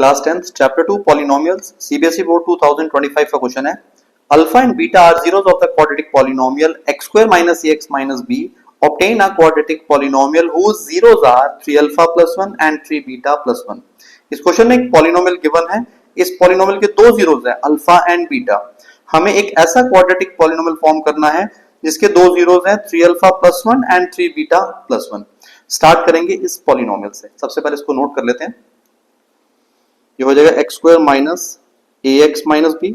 Class 10th chapter 2 polynomials CBSE board 2025 का question है alpha and beta are zeros of the quadratic polynomial x square minus ax minus b obtain a quadratic polynomial whose zeros are 3 alpha plus 1 and 3 beta plus 1। इस question में एक polynomial given है, इस polynomial के दो zeros हैं alpha and beta. हमें एक ऐसा क्वाड्रेटिक पॉलिनोमियल फॉर्म करना है जिसके दो जीरोस हैं 3 alpha plus 1 and 3 beta plus 1। Start करेंगे इस पॉलिनोमियल से। सबसे पहले इसको नोट कर लेते हैं। ये हो जाएगा x square minus a x minus b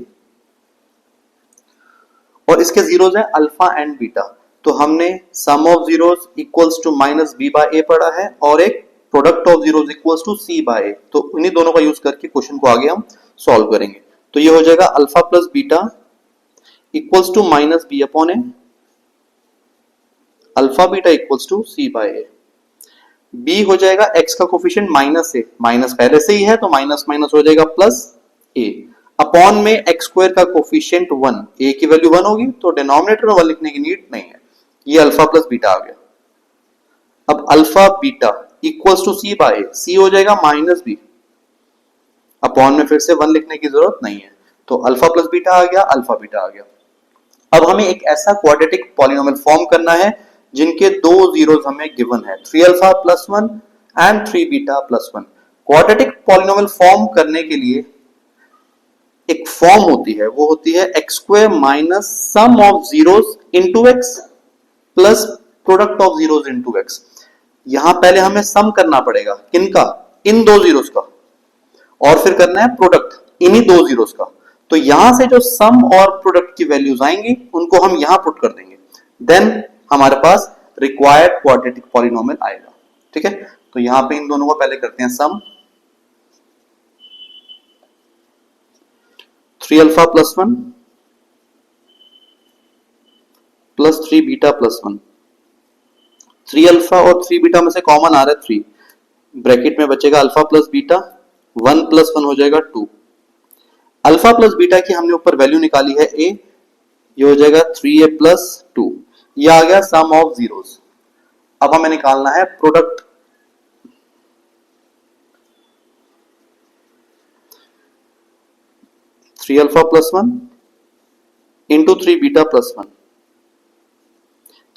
और इसके जीरोस हैं अल्फा एंड बीटा। तो हमने sum of zeros equals to minus b by a पढ़ा है और एक product of zeros equals to c by a. तो इन्हीं दोनों का यूज करके क्वेश्चन को आगे हम सॉल्व करेंगे। तो ये हो जाएगा alpha plus beta equals to minus b upon a, alpha beta equals to c by a. b हो जाएगा x का कोफिशिएंट माइनस ए, माइनस पहले से ही है तो माइनस माइनस हो जाएगा प्लस a अपॉन में x स्क्वायर का कोफिशिएंट 1, a की वैल्यू 1 होगी तो डिनोमिनेटर में 1 लिखने की नीड नहीं है। ये अल्फा प्लस बीटा आ गया। अब alpha beta equals to c by c हो जाएगा माइनस b अपॉन में फिर से 1 लिखने की जरूरत नहीं है तो अल्फा प्लस बीटा आ गया, अल्फा बीटा आ गया। अब हमें एक ऐसा क्वाड्रेटिक पॉलिनोमियल फॉर्म करना है जिनके दो जीरोस हमें गिवन है 3 alpha plus 1 and 3 beta plus 1। Quadratic polynomial form करने के लिए एक फॉर्म होती है, वो होती है x square minus sum of zeros into x plus product of zeros into x. यहां पहले हमें सम करना पड़ेगा किनका, इन दो जीरोस का, और फिर करना है प्रोडक्ट इन्हीं दो जीरोस का। तो यहां से जो सम और प्रोडक्ट की वैल्यूज आएंगी उनको हम यहां पुट कर देंगे, देन हमारे पास रिक्वायर्ड क्वाड्रेटिक पॉलिनोमियल आएगा। ठीक है, तो यहां पे इन दोनों को पहले करते हैं सम। 3 alpha plus 1 plus 3 beta plus 1। 3 alpha और 3 बीटा में से कॉमन आ रहा है 3, ब्रैकेट में बचेगा अल्फा प्लस बीटा, 1 प्लस 1 हो जाएगा 2। अल्फा प्लस बीटा की हमने ऊपर वैल्यू निकाली है a, ये हो जाएगा 3a प्लस 2। ये आ गया सम ऑफ जीरोस। अब हमें निकालना है product. Three alpha plus 1 into 3 beta plus 1।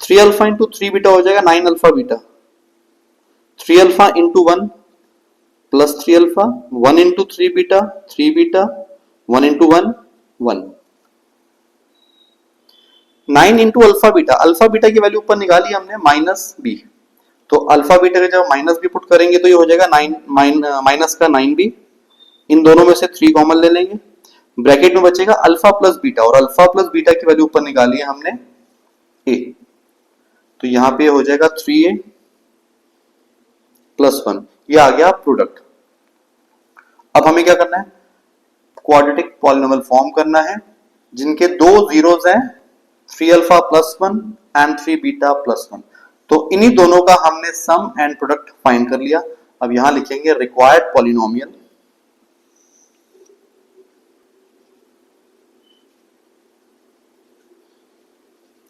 3 alpha into 3 beta हो जाएगा 9 alpha beta. 3 alpha into 1 plus 3 alpha, 1 into 3 beta 3 beta, 1 into 1 1। 9 into alpha beta की वैल्यू ऊपर निकाली हमने माइनस बी, तो अल्फा बीटा के जब माइनस बी पुट करेंगे तो ये हो जाएगा 9 माइनस का 9b। इन दोनों में से 3 कॉमन ले लेंगे, ब्रैकेट में बचेगा अल्फा प्लस बीटा, और अल्फा प्लस बीटा की वैल्यू ऊपर निकाली है हमने a, तो यहां पे हो जाएगा 3a प्लस 1। ये आ गया प्रोडक्ट। अब हमें क्या करना है, क्वाड्रेटिक पॉलिनोमियल फॉर्म करना है जिनके दो जीरोस हैं 3 alpha plus 1 and 3 beta plus 1। तो इन्हीं दोनों का हमने सम एंड प्रोडक्ट फाइंड कर लिया। अब यहां लिखेंगे required polynomial,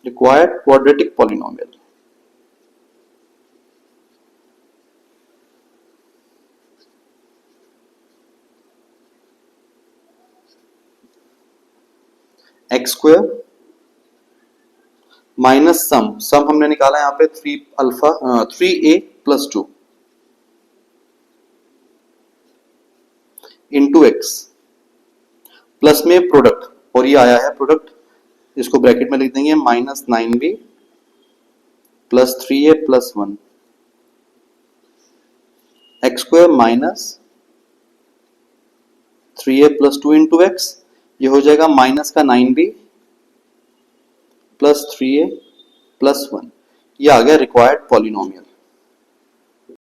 required quadratic polynomial. X square minus sum हमने निकाला यहां पे 3a plus 2 into x plus में प्रोडक्ट, और ये आया है प्रोडक्ट, इसको ब्रैकेट में लिख देंगे minus 9b plus 3a plus 1। X square minus 3a plus 2 into x, ये हो जाएगा माइनस का 9b प्लस 3a प्लस 1। ये आ गया रिक्वायर्ड पॉलिनोमियल।